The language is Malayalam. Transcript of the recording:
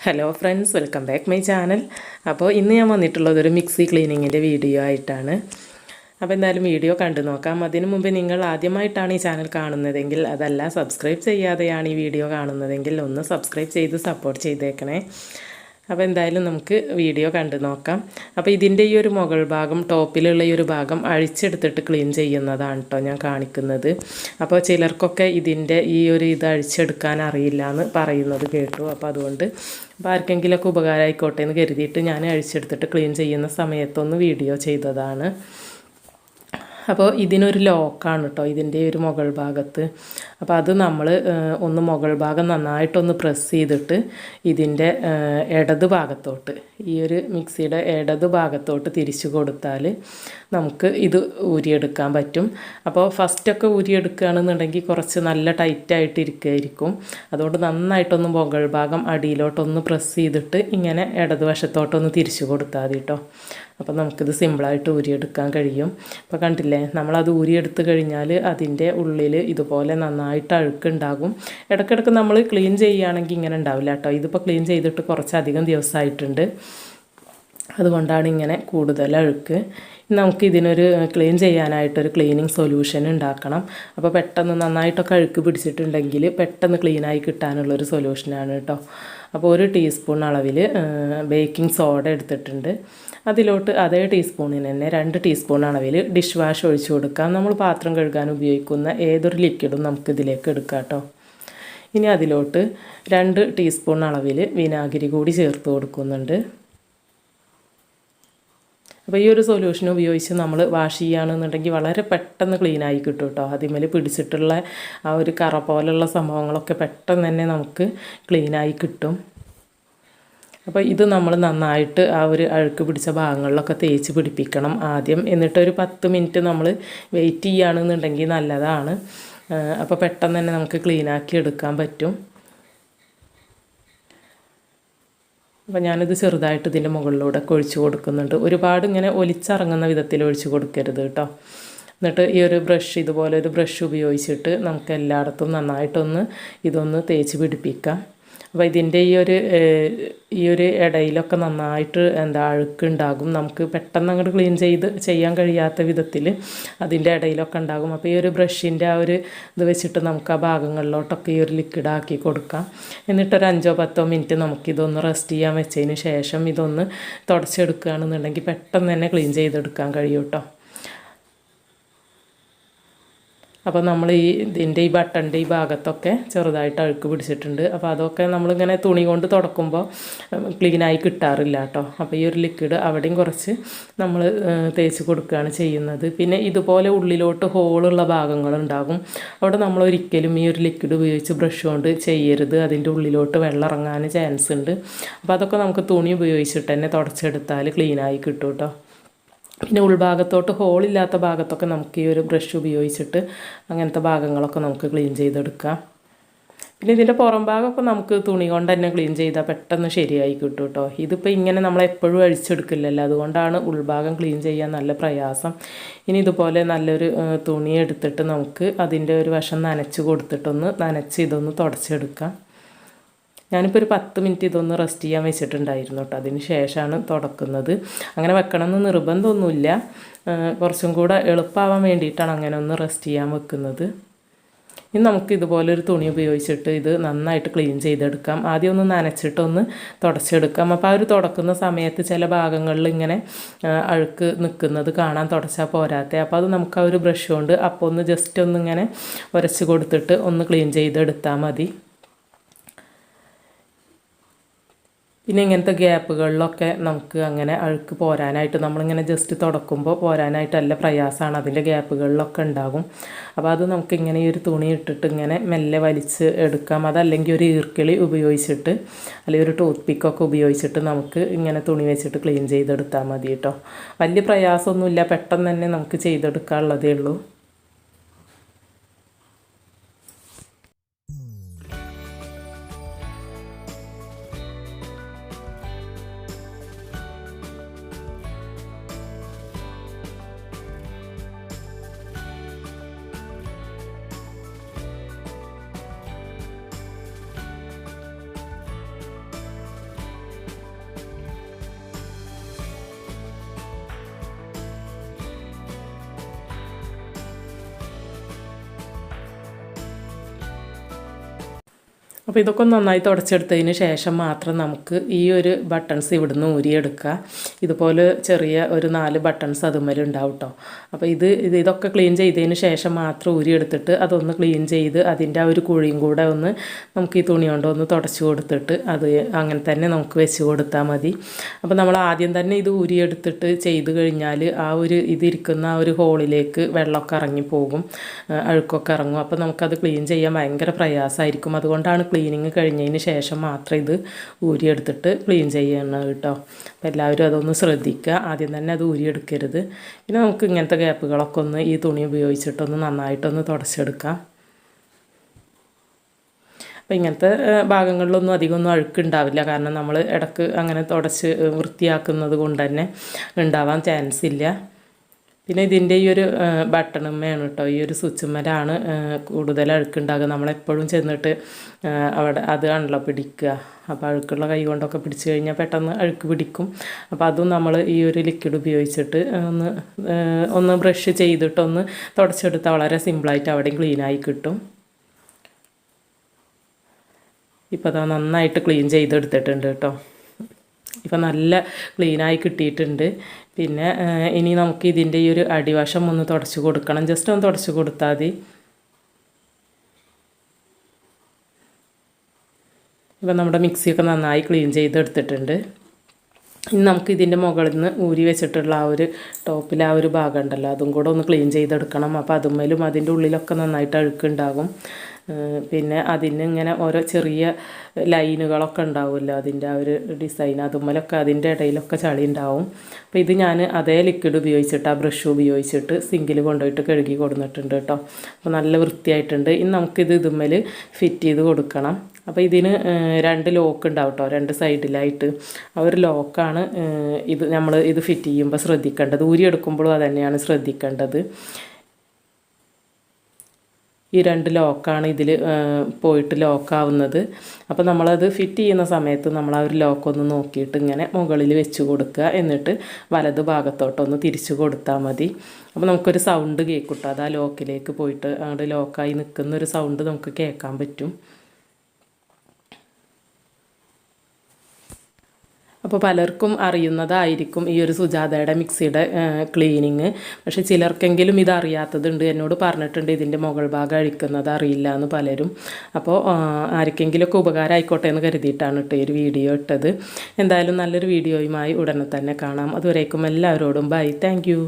Hello friends, welcome back my channel. അപ്പോൾ ഇന്ന് ഞാൻ വന്നിട്ടുള്ളതൊരു മിക്സി ക്ലീനിങ്ങിൻ്റെ വീഡിയോ ആയിട്ടാണ്. അപ്പോൾ എന്തായാലും വീഡിയോ കണ്ടു നോക്കാം. അതിനു മുമ്പ് നിങ്ങൾ ആദ്യമായിട്ടാണ് ഈ ചാനൽ കാണുന്നതെങ്കിൽ, അതല്ല സബ്സ്ക്രൈബ് ചെയ്യാതെയാണ് ഈ വീഡിയോ കാണുന്നതെങ്കിൽ ഒന്ന് സബ്സ്ക്രൈബ് ചെയ്ത് സപ്പോർട്ട് ചെയ്തേക്കണേ. അപ്പോൾ എന്തായാലും നമുക്ക് വീഡിയോ കണ്ടു നോക്കാം. അപ്പോൾ ഇതിൻ്റെ ഈ ഒരു മുകൾ ഭാഗം, ടോപ്പിലുള്ള ഈ ഒരു ഭാഗം അഴിച്ചെടുത്തിട്ട് ക്ലീൻ ചെയ്യുന്നതാണ് കേട്ടോ ഞാൻ കാണിക്കുന്നത്. അപ്പോൾ ചിലർക്കൊക്കെ ഇതിൻ്റെ ഈ ഒരു ഇത് അഴിച്ചെടുക്കാൻ അറിയില്ല എന്ന് പറയുന്നത് കേട്ടു. അപ്പോൾ അതുകൊണ്ട് ആർക്കെങ്കിലുമൊക്കെ ഉപകാരമായിക്കോട്ടെ എന്ന് കരുതിയിട്ട് ഞാൻ അഴിച്ചെടുത്തിട്ട് ക്ലീൻ ചെയ്യുന്ന സമയത്തൊന്ന് വീഡിയോ ചെയ്തതാണ്. അപ്പോൾ ഇതിനൊരു ലോക്കാണ് കേട്ടോ ഇതിൻ്റെ ഒരു മുകൾ ഭാഗത്ത്. അപ്പോൾ അത് നമ്മൾ ഒന്ന് മുകൾ ഭാഗം നന്നായിട്ടൊന്ന് പ്രസ് ചെയ്തിട്ട് ഇതിൻ്റെ ഇടത് ഭാഗത്തോട്ട്, ഈ ഒരു മിക്സിയുടെ ഇടത് ഭാഗത്തോട്ട് തിരിച്ചു കൊടുത്താൽ നമുക്ക് ഇത് ഊരിയെടുക്കാൻ പറ്റും. അപ്പോൾ ഫസ്റ്റൊക്കെ ഊരിയെടുക്കുകയാണെന്നുണ്ടെങ്കിൽ കുറച്ച് നല്ല ടൈറ്റായിട്ട് ഇരിക്കുമായിരിക്കും. അതുകൊണ്ട് നന്നായിട്ടൊന്ന് മുകൾ ഭാഗം അടിയിലോട്ടൊന്ന് പ്രസ് ചെയ്തിട്ട് ഇങ്ങനെ ഇടതുവശത്തോട്ടൊന്ന് തിരിച്ചു കൊടുത്താൽ മതി കേട്ടോ. അപ്പോൾ നമുക്കിത് സിമ്പിളായിട്ട് ഊരിയെടുക്കാൻ കഴിയും. അപ്പോൾ കണ്ടില്ലേ, നമ്മളത് ഊരിയെടുത്ത് കഴിഞ്ഞാൽ അതിൻ്റെ ഉള്ളിൽ ഇതുപോലെ നന്നായിട്ട് അഴുക്കുണ്ടാകും. ഇടയ്ക്കിടയ്ക്ക് നമ്മൾ ക്ലീൻ ചെയ്യുകയാണെങ്കിൽ ഇങ്ങനെ ഉണ്ടാവില്ല കേട്ടോ. ഇതിപ്പോൾ ക്ലീൻ ചെയ്തിട്ട് കുറച്ചധികം ദിവസമായിട്ടുണ്ട്, അതുകൊണ്ടാണ് ഇങ്ങനെ കൂടുതൽ അഴുക്ക്. നമുക്ക് ഇതിനൊരു ക്ലീൻ ചെയ്യാനായിട്ടൊരു ക്ലീനിങ് സൊല്യൂഷൻ ഉണ്ടാക്കണം. അപ്പോൾ പെട്ടെന്ന് നന്നായിട്ടൊക്കെ അഴുക്ക് പിടിച്ചിട്ടുണ്ടെങ്കിൽ പെട്ടെന്ന് ക്ലീനായി കിട്ടാനുള്ളൊരു സൊല്യൂഷനാണ് കേട്ടോ. അപ്പോൾ 1 ടീസ്പൂൺ അളവിൽ ബേക്കിംഗ് സോഡ എടുത്തിട്ടുണ്ട്. അതിലോട്ട് അതേ ടീസ്പൂണിന് തന്നെ 2 ടീസ്പൂൺ അളവിൽ ഡിഷ് വാഷ് ഒഴിച്ചു കൊടുക്കാം. നമ്മൾ പാത്രം കഴുകാൻ ഉപയോഗിക്കുന്ന ഏതൊരു ലിക്വിഡും നമുക്കിതിലേക്ക് എടുക്കാം കേട്ടോ. ഇനി അതിലോട്ട് 2 ടീസ്പൂൺ അളവിൽ വിനാഗിരി കൂടി ചേർത്ത് കൊടുക്കുന്നുണ്ട്. അപ്പോൾ ഈ ഒരു സൊല്യൂഷൻ ഉപയോഗിച്ച് നമ്മൾ വാഷ് ചെയ്യുകയാണെന്നുണ്ടെങ്കിൽ വളരെ പെട്ടെന്ന് ക്ലീനായി കിട്ടും കേട്ടോ. അതിന്മേൽ പിടിച്ചിട്ടുള്ള ആ ഒരു കറ പോലുള്ള സംഭവങ്ങളൊക്കെ പെട്ടെന്ന് തന്നെ നമുക്ക് ക്ലീനായി കിട്ടും. അപ്പോൾ ഇത് നമ്മൾ നന്നായിട്ട് ആ ഒരു അഴുക്ക് പിടിച്ച ഭാഗങ്ങളിലൊക്കെ തേച്ച് പിടിപ്പിക്കണം ആദ്യം. എന്നിട്ടൊരു 10 മിനിറ്റ് നമ്മൾ വെയിറ്റ് ചെയ്യുകയാണെന്നുണ്ടെങ്കിൽ നല്ലതാണ്. അപ്പോൾ പെട്ടെന്ന് തന്നെ നമുക്ക് ക്ലീനാക്കി എടുക്കാൻ പറ്റും. അപ്പോൾ ഞാനിത് ചെറുതായിട്ട് ഇതിൻ്റെ മുകളിലൂടെ ഒഴിച്ച് കൊടുക്കുന്നുണ്ട്. ഒരുപാട് ഇങ്ങനെ ഒലിച്ചിറങ്ങുന്ന വിധത്തിൽ ഒഴിച്ച് കൊടുക്കരുത് കേട്ടോ. എന്നിട്ട് ഈ ഒരു ബ്രഷ്, ഇതുപോലെ ഒരു ബ്രഷ് ഉപയോഗിച്ചിട്ട് നമുക്ക് എല്ലായിടത്തും നന്നായിട്ടൊന്ന് ഇതൊന്ന് തേച്ച് പിടിപ്പിക്കാം. അപ്പോൾ ഇതിൻ്റെ ഈ ഒരു ഇടയിലൊക്കെ നന്നായിട്ട് അഴുക്കുണ്ടാകും. നമുക്ക് പെട്ടെന്ന് അങ്ങോട്ട് ക്ലീൻ ചെയ്യാൻ കഴിയാത്ത വിധത്തിൽ അതിൻ്റെ ഇടയിലൊക്കെ ഉണ്ടാകും. അപ്പോൾ ഈ ഒരു ബ്രഷിൻ്റെ ആ ഒരു ഇത് വെച്ചിട്ട് നമുക്ക് ആ ഭാഗങ്ങളിലോട്ടൊക്കെ ഈ ഒരു ലിക്വിഡ് ആക്കി കൊടുക്കാം. എന്നിട്ടൊരു 5-10 മിനിറ്റ് നമുക്കിതൊന്ന് റെസ്റ്റ് ചെയ്യാൻ വെച്ചതിന് ശേഷം ഇതൊന്ന് തുടച്ചെടുക്കുകയാണെന്നുണ്ടെങ്കിൽ പെട്ടെന്ന് തന്നെ ക്ലീൻ ചെയ്തെടുക്കാൻ കഴിയും കേട്ടോ. അപ്പോൾ നമ്മൾ ഇതിൻ്റെ ഈ ബട്ടൻ്റെ ഈ ഭാഗത്തൊക്കെ ചെറുതായിട്ട് അഴുക്ക് പിടിച്ചിട്ടുണ്ട്. അപ്പോൾ അതൊക്കെ നമ്മളിങ്ങനെ തുണി കൊണ്ട് തുടക്കുമ്പോൾ ക്ലീനായി കിട്ടാറില്ല കേട്ടോ. അപ്പോൾ ഈ ഒരു ലിക്വിഡ് അവിടെയും കുറച്ച് നമ്മൾ തേച്ച് കൊടുക്കുകയാണ് ചെയ്യുന്നത്. പിന്നെ ഇതുപോലെ ഉള്ളിലോട്ട് ഹോളുള്ള ഭാഗങ്ങളുണ്ടാകും. അവിടെ നമ്മൾ ഒരിക്കലും ഈ ഒരു ലിക്വിഡ് ഉപയോഗിച്ച് ബ്രഷ് കൊണ്ട് ചെയ്യരുത്. അതിൻ്റെ ഉള്ളിലോട്ട് വെള്ളം ഇറങ്ങാൻ ചാൻസ് ഉണ്ട്. അപ്പോൾ അതൊക്കെ നമുക്ക് തുണി ഉപയോഗിച്ചിട്ട് തന്നെ തുടച്ചെടുത്താൽ ക്ലീനായി കിട്ടും കേട്ടോ. പിന്നെ ഉൾഭാഗത്തോട്ട് ഹോളില്ലാത്ത ഭാഗത്തൊക്കെ നമുക്ക് ഈ ഒരു ബ്രഷ് ഉപയോഗിച്ചിട്ട് അങ്ങനത്തെ ഭാഗങ്ങളൊക്കെ നമുക്ക് ക്ലീൻ ചെയ്തെടുക്കാം. പിന്നെ ഇതിൻ്റെ പുറം ഭാഗമൊക്കെ നമുക്ക് തുണി കൊണ്ട് തന്നെ ക്ലീൻ ചെയ്താൽ പെട്ടെന്ന് ശരിയായി കിട്ടും കേട്ടോ. ഇതിപ്പോൾ ഇങ്ങനെ നമ്മളെപ്പോഴും അഴിച്ചെടുക്കില്ലല്ലോ, അതുകൊണ്ടാണ് ഉൾഭാഗം ക്ലീൻ ചെയ്യാൻ നല്ല പ്രയാസം. ഇനി ഇതുപോലെ നല്ലൊരു തുണി എടുത്തിട്ട് നമുക്ക് അതിൻ്റെ ഒരു വശം നനച്ച് കൊടുത്തിട്ടൊന്ന് ഇതൊന്ന് തുടച്ചെടുക്കാം. ഞാനിപ്പോൾ ഒരു 10 മിനിറ്റ് ഇതൊന്ന് റെസ്റ്റ് ചെയ്യാൻ വെച്ചിട്ടുണ്ടായിരുന്നു കേട്ടോ. അതിന് ശേഷമാണ് തുടക്കുന്നത്. അങ്ങനെ വെക്കണമെന്ന് നിർബന്ധമൊന്നുമില്ല, കുറച്ചും കൂടെ എളുപ്പമാവാൻ വേണ്ടിയിട്ടാണ് അങ്ങനെ ഒന്ന് റെസ്റ്റ് ചെയ്യാൻ വെക്കുന്നത്. ഇനി നമുക്ക് ഇതുപോലൊരു തുണി ഉപയോഗിച്ചിട്ട് ഇത് നന്നായിട്ട് ക്ലീൻ ചെയ്തെടുക്കാം. ആദ്യം ഒന്ന് നനച്ചിട്ടൊന്ന് തുടച്ചെടുക്കാം. അപ്പോൾ ആ ഒരു തുടക്കുന്ന സമയത്ത് ചില ഭാഗങ്ങളിൽ ഇങ്ങനെ അഴുക്ക് നിൽക്കുന്നത് കാണാൻ, തുടച്ചാൽ പോരാത്തെ. അപ്പോൾ അത് നമുക്ക് ആ ഒരു ബ്രഷ് കൊണ്ട് അപ്പോൾ ഒന്ന് ജസ്റ്റ് ഒന്നിങ്ങനെ ഉരച്ച് കൊടുത്തിട്ട് ഒന്ന് ക്ലീൻ ചെയ്തെടുത്താൽ മതി. പിന്നെ ഇങ്ങനത്തെ ഗ്യാപ്പുകളിലൊക്കെ നമുക്ക് അങ്ങനെ അഴുക്ക് പോരാനായിട്ട് നമ്മളിങ്ങനെ ജസ്റ്റ് തുടക്കുമ്പോൾ പോരാനായിട്ട് നല്ല പ്രയാസമാണ്. അതിൻ്റെ ഗ്യാപ്പുകളിലൊക്കെ ഉണ്ടാകും. അപ്പോൾ അത് നമുക്ക് ഇങ്ങനെ ഈ ഒരു തുണി ഇട്ടിട്ട് ഇങ്ങനെ മെല്ലെ വലിച്ച് എടുക്കാം. അതല്ലെങ്കിൽ ഒരു ഈർക്കിളി ഉപയോഗിച്ചിട്ട് അല്ലെങ്കിൽ ഒരു ടൂത്ത് പിക്കൊക്കെ ഉപയോഗിച്ചിട്ട് നമുക്ക് ഇങ്ങനെ തുണി വെച്ചിട്ട് ക്ലീൻ ചെയ്തെടുത്താൽ മതി കേട്ടോ. വലിയ പ്രയാസമൊന്നുമില്ല, പെട്ടെന്ന് തന്നെ നമുക്ക് ചെയ്തെടുക്കാനുള്ളതേ ഉള്ളൂ. അപ്പോൾ ഇതൊക്കെ നന്നായി തുടച്ചെടുത്തതിന് ശേഷം മാത്രം നമുക്ക് ഈ ഒരു ബട്ടൺസ് ഇവിടുന്ന് ഊരിയെടുക്കുക. ഇതുപോലെ ചെറിയ ഒരു 4 ബട്ടൺസ് അതുമ്മേൽ ഉണ്ടാവും കേട്ടോ. അപ്പോൾ ഇതൊക്കെ ക്ലീൻ ചെയ്തതിന് ശേഷം മാത്രം ഊരിയെടുത്തിട്ട് അതൊന്ന് ക്ലീൻ ചെയ്ത് അതിൻ്റെ ആ ഒരു കുഴിയും കൂടെ ഒന്ന് നമുക്ക് ഈ തുണി കൊണ്ട് ഒന്ന് തുടച്ച് കൊടുത്തിട്ട് അത് അങ്ങനെ തന്നെ നമുക്ക് വെച്ച് കൊടുത്താൽ മതി. അപ്പോൾ നമ്മൾ ആദ്യം തന്നെ ഇത് ഊരിയെടുത്തിട്ട് ചെയ്ത് കഴിഞ്ഞാൽ ആ ഒരു ഇതിരിക്കുന്ന ആ ഒരു ഹോളിലേക്ക് വെള്ളമൊക്കെ ഇറങ്ങിപ്പോകും, അഴുക്കൊക്കെ ഇറങ്ങും. അപ്പോൾ നമുക്കത് ക്ലീൻ ചെയ്യാൻ ഭയങ്കര പ്രയാസമായിരിക്കും. അതുകൊണ്ടാണ് ക്ലീനിങ് കഴിഞ്ഞതിന് ശേഷം മാത്രം ഇത് ഊരിയെടുത്തിട്ട് ക്ലീൻ ചെയ്യണം കേട്ടോ. അപ്പോൾ എല്ലാവരും അതൊന്ന് ശ്രദ്ധിക്കുക, ആദ്യം തന്നെ അത് ഊരിയെടുക്കരുത്. പിന്നെ നമുക്ക് ഇങ്ങനത്തെ ഗ്യാപ്പുകളൊക്കെ ഒന്ന് ഈ തുണി ഉപയോഗിച്ചിട്ടൊന്ന് നന്നായിട്ടൊന്ന് തുടച്ചെടുക്കാം. അപ്പോൾ ഇങ്ങനത്തെ ഭാഗങ്ങളിലൊന്നും അധികമൊന്നും അഴുക്കുണ്ടാവില്ല, കാരണം നമ്മൾ ഇടയ്ക്ക് അങ്ങനെ തുടച്ച് വൃത്തിയാക്കുന്നത് കൊണ്ട് തന്നെ ഉണ്ടാവാൻ ചാൻസ് ഇല്ല. പിന്നെ ഇതിൻ്റെ ഈ ഒരു ബട്ടണുമ്മയാണ് കേട്ടോ, ഈ ഒരു സ്വിച്ചുമ്മലാണ് കൂടുതൽ അഴുക്കുണ്ടാകുക. നമ്മളെപ്പോഴും ചെന്നിട്ട് അവിടെ അത് ആണല്ലോ പിടിക്കുക. അപ്പോൾ അഴുക്കുള്ള കൈ കൊണ്ടൊക്കെ പിടിച്ച് കഴിഞ്ഞാൽ പെട്ടെന്ന് അഴുക്ക് പിടിക്കും. അപ്പോൾ അതും നമ്മൾ ഈ ഒരു ലിക്വിഡ് ഉപയോഗിച്ചിട്ട് ഒന്ന് ബ്രഷ് ചെയ്തിട്ടൊന്ന് തുടച്ചെടുത്താൽ വളരെ സിമ്പിളായിട്ട് അവിടെയും ക്ലീനായി കിട്ടും. ഇപ്പോൾ അതാ നന്നായിട്ട് ക്ലീൻ ചെയ്തെടുത്തിട്ടുണ്ട് കേട്ടോ. ഇപ്പം നല്ല ക്ലീനായി കിട്ടിയിട്ടുണ്ട്. പിന്നെ ഇനി നമുക്ക് ഇതിൻ്റെ ഈ ഒരു അടിവശം ഒന്ന് തുടച്ച് കൊടുക്കണം, ജസ്റ്റ് ഒന്ന് തുടച്ച് കൊടുത്താൽ മതി. ഇപ്പം നമ്മുടെ മിക്സിയൊക്കെ നന്നായി ക്ലീൻ ചെയ്തെടുത്തിട്ടുണ്ട്. ഇനി നമുക്ക് ഇതിൻ്റെ മുകളിൽ നിന്ന് ഊരി വെച്ചിട്ടുള്ള ആ ഒരു ടോപ്പിൽ ആ ഒരു ഭാഗം ഉണ്ടല്ലോ, അതും കൂടെ ഒന്ന് ക്ലീൻ ചെയ്തെടുക്കണം. അപ്പോൾ അതുമ്മേലും അതിൻ്റെ ഉള്ളിലൊക്കെ നന്നായിട്ട് അഴുക്കുണ്ടാകും. പിന്നെ അതിന് ഇങ്ങനെ ഓരോ ചെറിയ ലൈനുകളൊക്കെ ഉണ്ടാവുമല്ലോ, അതിൻ്റെ ആ ഒരു ഡിസൈൻ, അതുമ്മലൊക്കെ അതിൻ്റെ ഇടയിലൊക്കെ ചളി ഉണ്ടാവും. അപ്പോൾ ഇത് ഞാൻ അതേ ലിക്വിഡ് ഉപയോഗിച്ചിട്ട് ആ ബ്രഷ് ഉപയോഗിച്ചിട്ട് സിങ്കിൽ കൊണ്ടുപോയിട്ട് കഴുകി കൊടുത്തിട്ടുണ്ട് കേട്ടോ. അപ്പോൾ നല്ല വൃത്തിയായിട്ടുണ്ട്. ഇനി നമുക്കിത് ഇതുമ്മൽ ഫിറ്റ് ചെയ്ത് കൊടുക്കണം. അപ്പോൾ ഇതിന് 2 ലോക്ക് ഉണ്ടാവും കേട്ടോ, 2 സൈഡിലായിട്ട്. ആ ഒരു ലോക്കാണ് നമ്മൾ ഇത് ഫിറ്റ് ചെയ്യുമ്പോൾ ശ്രദ്ധിക്കേണ്ടത്. ഊരിയെടുക്കുമ്പോഴും അത് തന്നെയാണ് ശ്രദ്ധിക്കേണ്ടത്. ഈ 2 ലോക്കാണ് ഇതിൽ പോയിട്ട് ലോക്കാവുന്നത്. അപ്പോൾ നമ്മളത് ഫിറ്റ് ചെയ്യുന്ന സമയത്ത് നമ്മൾ ആ ഒരു ലോക്കൊന്ന് നോക്കിയിട്ട് ഇങ്ങനെ മുകളിൽ വെച്ച് കൊടുക്കുക. എന്നിട്ട് വലത് ഭാഗത്തോട്ടൊന്ന് തിരിച്ചു കൊടുത്താൽ മതി. അപ്പോൾ നമുക്കൊരു സൗണ്ട് കേൾക്കും. അത് ആ ലോക്കിലേക്ക് പോയിട്ട് അങ്ങോട്ട് ലോക്കായി നിൽക്കുന്നൊരു സൗണ്ട് നമുക്ക് കേൾക്കാൻ പറ്റും. അപ്പോൾ പലർക്കും അറിയുന്നതായിരിക്കും ഈ ഒരു സുജാതയുടെ മിക്സിയുടെ ക്ലീനിങ്. പക്ഷേ ചിലർക്കെങ്കിലും ഇത് അറിയാത്തതുണ്ട്. എന്നോട് പറഞ്ഞിട്ടുണ്ട് ഇതിൻ്റെ മുകൾ ഭാഗം അഴിക്കുന്നത് അറിയില്ല എന്ന് പലരും. അപ്പോൾ ആർക്കെങ്കിലുമൊക്കെ ഉപകാരം ആയിക്കോട്ടെ എന്ന് കരുതിയിട്ടാണ് കേട്ടോ ഈ ഒരു വീഡിയോ ഇട്ടത്. എന്തായാലും നല്ലൊരു വീഡിയോയുമായി ഉടനെ തന്നെ കാണാം. അതുവരേക്കും എല്ലാവരോടും ബൈ, താങ്ക് യു.